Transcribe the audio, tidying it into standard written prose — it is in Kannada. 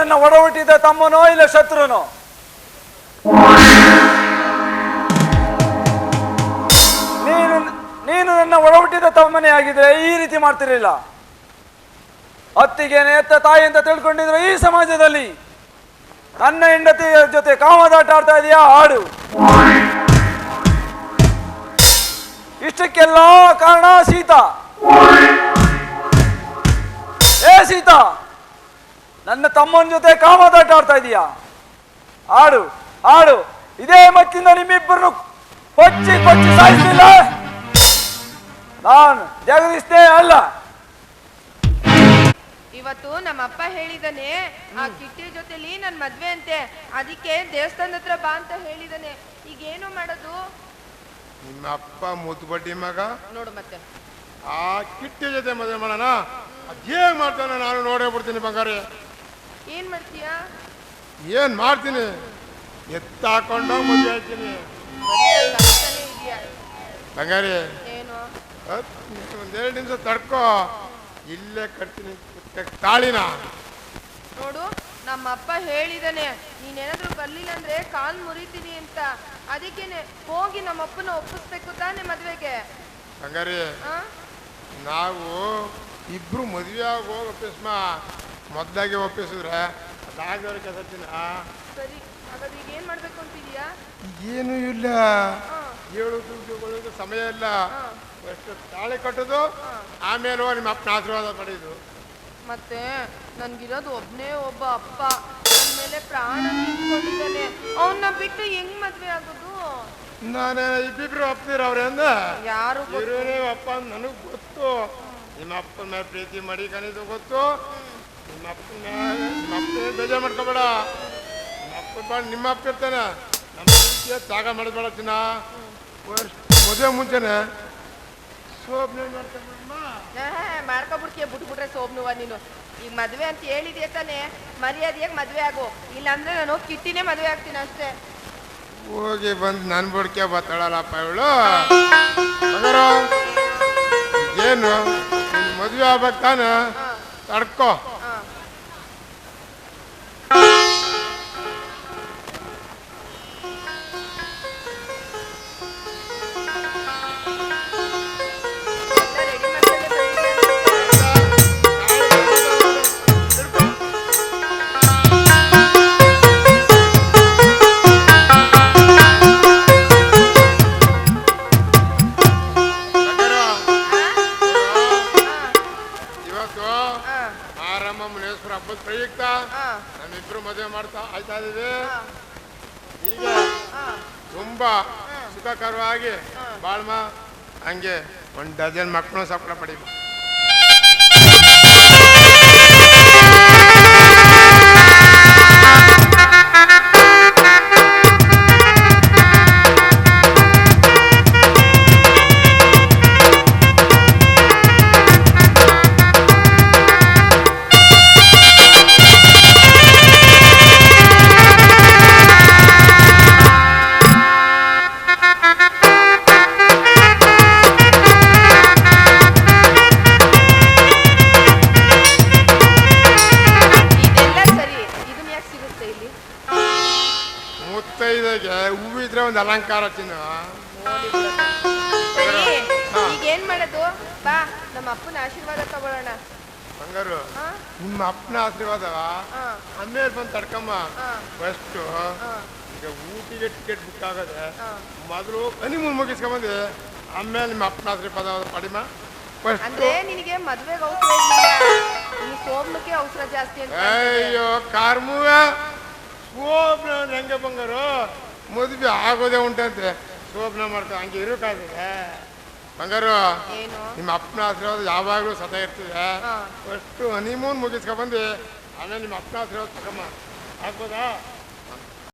ನನ್ನ ಒಡ ಹುಟ್ಟಿದ ತಮ್ಮನೋ ಇಲ್ಲ ಶತ್ರುನೋ? ನೀನು ನನ್ನ ಒಡ ಹುಟ್ಟಿದ ತಮ್ಮನೇ ಆಗಿದ್ರೆ ಈ ರೀತಿ ಮಾಡ್ತಿರಲಿಲ್ಲ. ಅತ್ತಿಗೆನೆ ಎತ್ತ ತಾಯಿ ಅಂತ ತಿಳ್ಕೊಂಡಿದ್ರೆ ಈ ಸಮಾಜದಲ್ಲಿ ನನ್ನ ಹೆಂಡತಿಯ ಜೊತೆ ಕಾಮದಾಟ ಆಡ್ತಾ ಇದೆಯಾ? ಆಡು. ಇಷ್ಟಕ್ಕೆಲ್ಲ ಕಾರಣ ಸೀತಾ. ಏ ಸೀತಾ, ನನ್ನ ತಮ್ಮನ ಜೊತೆ ಕಾಮದಾಟ ಆಡ್ತಾ ಇದೀಯಾ? ಆಡು ಆಡು. ಇದೇ ಮತ್ತಿಂದ ನಿಮ್ಮಿಬ್ಬರನ್ನು ಕೊಚ್ಚಿ ಕೊಚ್ಚಿ ಸಾಯಿಸಲಿಲ್ಲ ನಾನು ಜಗದೀಶ್ನೇ ಅಲ್ಲ. ಇವತ್ತು ನಮ್ಮಪ್ಪ ಹೇಳಿದಾನೆ ಆ ಕಿಟ್ಟಿ ಜೊತೆಲಿ ನನ್ ಮದ್ವೆ ಅಂತೆ, ಅದಕ್ಕೆ ದೇವಸ್ಥಾನದ ಹತ್ರ ಬಾ ಅಂತ ಹೇಳಿದಾನೆ. ಈಗ ಏನು ಮಾಡೋದು? ನಿಮ್ಮ ಅಪ್ಪ ಮುದ್ಬಡ್ಡಿ ಮಗ ನೋಡು ಮತ್ತೆ ಆ ಕಿಟ್ಟಿ ಜೊತೆ ಮದುವೆ ಮಾಡೋಣ. ಅದೇನ್ ಮಾಡ್ತಾನೆ ನಾನು ನೋಡೇ ಬಿಡ್ತೀನಿ ಬಂಗಾರಿ. ಏನ್ ಮಾಡ್ತೀಯಾ? ಏನ್ ಮಾಡ್ತೀನಿ, ಎತ್ತಾಕೊಂಡು ಮದುವೆ ಆಗ್ತೀನಿ ಬಂಗಾರಿ. ಏನು ಒಂದೆರಡು ನಿಮಿಷ ತಡ್ಕೋ, ಇಲ್ಲೇ ಕಟ್ತೀನಿ ತಾಳಿನ. ನೋಡು, ನಮ್ಮಪ್ಪ ಹೇಳಿದಾನೆ ನೀನೇನಾದ್ರೂ ಬರ್ಲಿಲ್ಲ ಅಂದ್ರೆ ಕಾಲ್ ಮುರಿತೀನಿ ಅಂತ. ಅದಕ್ಕೇನೆ ಹೋಗಿ ನಮ್ಮಪ್ಪನ ಒಪ್ಪಿಸ್ಬೇಕು ತಾನೆ ಮದ್ವೆಗೆ. ಬಂಗಾರಿ, ನಾವು ಇಬ್ರು ಮದುವೆ ಆಗಿ ಹೋಗಿ ಒಪ್ಪಿಸ್ಮ, ಮೊದ್ಲಾಗಿ ಒಪ್ಪಿಸಿದ್ರೆ ಅದಾಗವ್ರ ಕೆಲಸತ್ತಿನ. ಸರಿ, ಹಾಗಾದ್ರೆ ಈಗ ಏನ್ ಮಾಡ್ಬೇಕು ಅಂತಿದ್ಯಾ? ಏನು ಇಲ್ಲ, ಹೇಳೋದು ಸಮಯ ಇಲ್ಲ. ಎಷ್ಟು ತಾಳಿ ಕಟ್ಟೋದು, ಆಮೇಲೆ ನಿಮ್ಮ ಅಪ್ಪನ ಆಶೀರ್ವಾದ ಪಡೆಯೋದು. ಮತ್ತೆ ನನ್ಗಿರೋದು ಒಬ್ನೇ ಒಬ್ಬ ಅಪ್ಪ, ನನ್ನ ಮೇಲೆ ಪ್ರಾಣ ನಿಂತ್ಕೊಂಡಿದ್ದಾನೆ. ಅವನ್ನ ಬಿಟ್ಟು ಹೆಂಗ್ ಮದ್ವೆ ಆಗೋದು? ನಾನು ಇಬ್ಬಿಬ್ರು ಒಪ್ತೀರ ಅವ್ರೆ ಅಂದ ಯಾರು ಇರೋನೇ ಅಪ್ಪ ನನಗ್ ಗೊತ್ತು. ನಿಮ್ಮ ಅಪ್ಪನ ಮೇಲೆ ಪ್ರೀತಿ ಮಾಡಿ ಕಣಿದು ಗೊತ್ತು. ನಿಮ್ಮ ಅಪ್ಪನ ಬೇಜಾರು ಮಾಡ್ಕೋಬೇಡ. ನಿಮ್ಮ ಅಪ್ಪ ಇರ್ತಾನೆ, ನಮ್ಮ ಪ್ರೀತಿಯ ತ್ಯಾಗ ಮಾಡಬೇಡ ಚಿನ್ನ. ಮದುವೆ ಮುಂಚೆನೆ ಶೋಭನೆ ಮಾಡ್ಕೊಬಿಡ್ತೀಯ. ಬಿಟ್ಬಿಟ್ರೆ ಸೋಬ್ನುವ ನೀನು. ಈಗ ಮದ್ವೆ ಅಂತ ಹೇಳಿದ್ಯಾ ತಾನೆ, ಮರ್ಯಾದೆಯಾಗಿ ಮದ್ವೆ ಆಗು, ಇಲ್ಲಾಂದ್ರೆ ನಾನು ಕಿಟ್ಟಿನೇ ಮದ್ವೆ ಆಗ್ತೀನಿ ಅಷ್ಟೇ. ಹೋಗಿ ಬಂದು ನನ್ ಬಡ್ಕೆ ಬತ್ತಾಳಲ್ಲಪ್ಪ ಇವಳು. ಏನು ಮದುವೆ ಆಗ್ಬೇಕು ತಾನೆ, ತಡ್ಕೋ. ಹಬ್ಬದ ಪ್ರಯುಕ್ತ ನಮ್ಮಿಬ್ರು ಮದುವೆ ಮಾಡ್ತಾ ಆಯ್ತಾ ಇದೀವಿ. ಈಗ ತುಂಬಾ ಸುಖಕರವಾಗಿ ಬಾಳ್ಮ, ಹಂಗೆ 1 ಡಜನ್ ಮಕ್ಕಳು ಸಫಲ ಪಡಿ. ಹೂವಿದ್ರೆ ಒಂದು ಅಲಂಕಾರ ಚಿನ್ನ. ಈಗ ಏನ್ ಮಾಡೋದು? ಬಾ ನಮ್ಮ ಅಪ್ಪನ ಆಶೀರ್ವಾದ ತಗೊಳ್ಳೋಣ. ಬಂಗಾರು, ನಿಮ್ಮ ಅಪ್ಪನ ಆಶೀರ್ವಾದ ಆಮೇಲೆ ಬಂದು ತಡ್ಕಮ್ಮ. ಫಸ್ಟ್ ಈಗ ಊಟಿಗೆ ಟಿಕೆಟ್ ಬುಕ್ ಆಗದೆ, ಮೊದಲು ಹನಿಮೂನ್ ಮುಗಿಸ್ಕೊಂಬಂದೆ, ಆಮೇಲೆ ನಿಮ್ಮ ಅಪ್ಪನ ಆಶೀರ್ವಾದ ಪಡಿಮ. ಅಂದ್ರೆ ನಿನಗೆ ಮದ್ವೆಗೆ ಅವಸರ ಇಲ್ಲ, ಈ ಸೋಮ್ನಕ್ಕೆ ಅವಸರ ಜಾಸ್ತಿ ಅಂತ. ಅಯ್ಯೋ ಕಾರ್ಮುವೆ, ಶೋಭನ ಹೆಂಗೆ ಬಂಗಾರು ಮದುವೆ ಆಗೋದೇ ಉಂಟಂತೆ, ಶೋಭನ ಮಾಡ್ತಾರೆ, ಹಂಗೆ ಇರೋಕ್ಕಾಗಿದೆ ಬಂಗಾರು. ನಿಮ್ಮ ಅಪ್ಪನ ಆಶೀರ್ವಾದ ಯಾವಾಗಲೂ ಸದಾ ಇರ್ತದೆ. ಫಸ್ಟು ಹನಿಮೂನ್ ಮುಗಿಸ್ಕೊಂಡ್ಬಂದು ಆಮೇಲೆ ನಿಮ್ಮ ಅಪ್ಪನ ಆಶೀರ್ವಾದ ತಗೊಂಬ. ಆಗ್ಬೋದಾ?